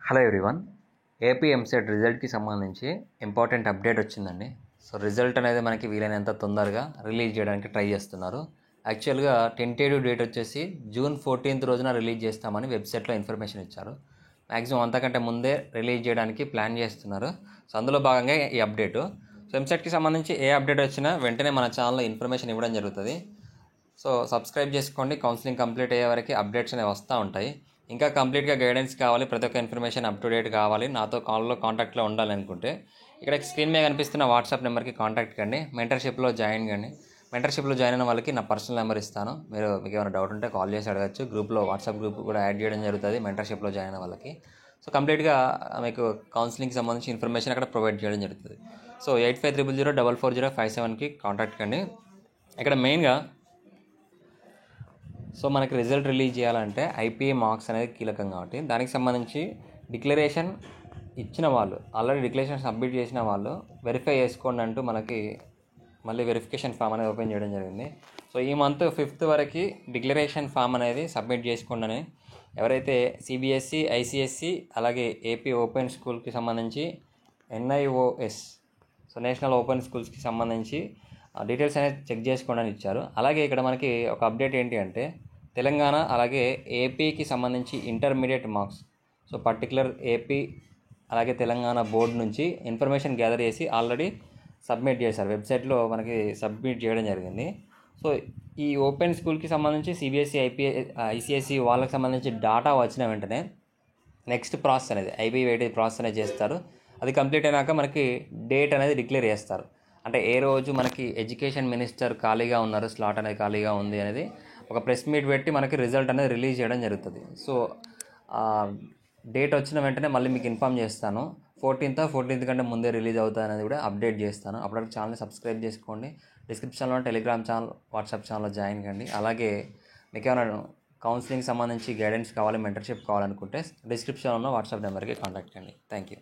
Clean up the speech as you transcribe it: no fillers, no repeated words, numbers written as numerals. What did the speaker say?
Hello everyone. AP EAMCET రిజల్ట్కి సంబంధించి important update వచ్చిందండి. So result అనేది మనకి వీలైనంత తొందరగా రిలీజ్ చేయడానికి ట్రై చేస్తున్నారు. యాక్చువల్గా టెంటేటివ్ డేట్ వచ్చేసి జూన్ 14th రోజున రిలీజ్ చేస్తామని వెబ్సైట్లో ఇన్ఫర్మేషన్ ఇచ్చారు. మ్యాక్సిమం అంతకంటే ముందే రిలీజ్ చేయడానికి ప్లాన్ చేస్తున్నారు. సో అందులో భాగంగా ఈ అప్డేటు. సో ఎంసెట్కి సంబంధించి ఏ అప్డేట్ వచ్చినా వెంటనే మన ఛానల్లో ఇన్ఫర్మేషన్ ఇవ్వడం జరుగుతుంది. సో సబ్స్క్రైబ్ చేసుకోండి. కౌన్సిలింగ్ కంప్లీట్ అయ్యే వరకు అప్డేట్స్ అనేవి వస్తూ ఉంటాయి. ఇంకా కంప్లీట్గా గైడెన్స్ కావాలి, ప్రతి ఒక్క ఇన్ఫర్మేషన్ అప్ టు డేట్ కావాలి, నాతో కాంటాక్ట్లో ఉండాలనుకుంటే ఇక్కడ స్క్రీన్ మీద కనిపిస్తున్న వాట్సాప్ నెంబర్కి కాంటాక్ట్ కండి. మెంటర్షిప్లో జాయిన్ కండి. మెంటర్షిప్లో జాయిన్ అయిన వాళ్ళకి నా పర్సనల్ నెంబర్ ఇస్తాను. మీకు ఏమైనా డౌట్ ఉంటే కాల్ చేసి అడగచ్చు. గ్రూప్లో వాట్సాప్ గ్రూప్ కూడా యాడ్ చేయడం జరుగుతుంది మెంటర్షిప్లో జాయిన్ అయిన వాళ్ళకి. సో కంప్లీట్గా మీకు కౌన్సిలింగ్కి సంబంధించి ఇన్ఫర్మేషన్ అక్కడ ప్రొవైడ్ చేయడం జరుగుతుంది. సో 8500044057కి కాంటాక్ట్ కండి. ఇక్కడ మెయిన్గా సో మనకి రిజల్ట్ రిలీజ్ చేయాలంటే ఐపీఏ మార్క్స్ అనేది కీలకం కాబట్టి దానికి సంబంధించి డిక్లరేషన్ ఇచ్చిన వాళ్ళు, ఆల్రెడీ డిక్లరేషన్ సబ్మిట్ చేసిన వాళ్ళు వెరిఫై చేసుకోండి అంటూ మనకి మళ్ళీ వెరిఫికేషన్ ఫామ్ అనేది ఓపెన్ చేయడం జరిగింది. సో ఈ మంత్ 5th వరకు డిక్లరేషన్ ఫామ్ అనేది సబ్మిట్ చేసుకోండి అని ఎవరైతే సిబిఎస్ఈ, ఐసిఎస్సి అలాగే ఏపీ ఓపెన్ స్కూల్కి సంబంధించి ఎన్ఐఓఎస్, సో నేషనల్ ఓపెన్ స్కూల్స్కి సంబంధించి డీటెయిల్స్ అనేది చెక్ చేసుకోండి అని ఇచ్చారు. అలాగే ఇక్కడ మనకి ఒక అప్డేట్ ఏంటి అంటే తెలంగాణ అలాగే ఏపీకి సంబంధించి intermediate marks, so particular AP అలాగే తెలంగాణ బోర్డు నుంచి ఇన్ఫర్మేషన్ గ్యాదర్ చేసి ఆల్రెడీ సబ్మిట్ చేశారు. వెబ్సైట్లో మనకి సబ్మిట్ చేయడం జరిగింది. సో ఈ ఓపెన్ స్కూల్కి సంబంధించి సిబిఎస్ఈ, ఐసిఎస్సి వాళ్ళకి సంబంధించి డాటా వచ్చిన వెంటనే నెక్స్ట్ ప్రాసెస్ అనేది ఐపీ వెయిటేజ్ ప్రాసెస్ అనేది చేస్తారు. అది కంప్లీట్ అయినాక మనకి డేట్ అనేది డిక్లేర్ చేస్తారు. అంటే ఏ రోజు మనకి ఎడ్యుకేషన్ మినిస్టర్ ఖాళీగా ఉన్నారు, స్లాట్ అనేది ఖాళీగా ఉంది అనేది ఒక ప్రెస్ మీట్ పెట్టి మనకి రిజల్ట్ అనేది రిలీజ్ చేయడం జరుగుతుంది. సో డేట్ వచ్చిన వెంటనే మళ్ళీ మీకు ఇన్ఫామ్ చేస్తాను. 14th కంటే ముందే రిలీజ్ అవుతుంది అనేది కూడా అప్డేట్ చేస్తాను. అప్పటికి ఛానల్ని సబ్స్క్రైబ్ చేసుకోండి. డిస్క్రిప్షన్లో టెలిగ్రామ్ ఛానల్, వాట్సాప్ ఛానల్లో జాయిన్ కండి. అలాగే మీకు ఏమైనా కౌన్సిలింగ్ సంబంధించి గైడెన్స్ కావాలి, మెంటర్షిప్ కావాలనుకుంటే డిస్క్రిప్షన్లో ఉన్న వాట్సాప్ నెంబర్కి కాంటాక్ట్ కండి. Thank you.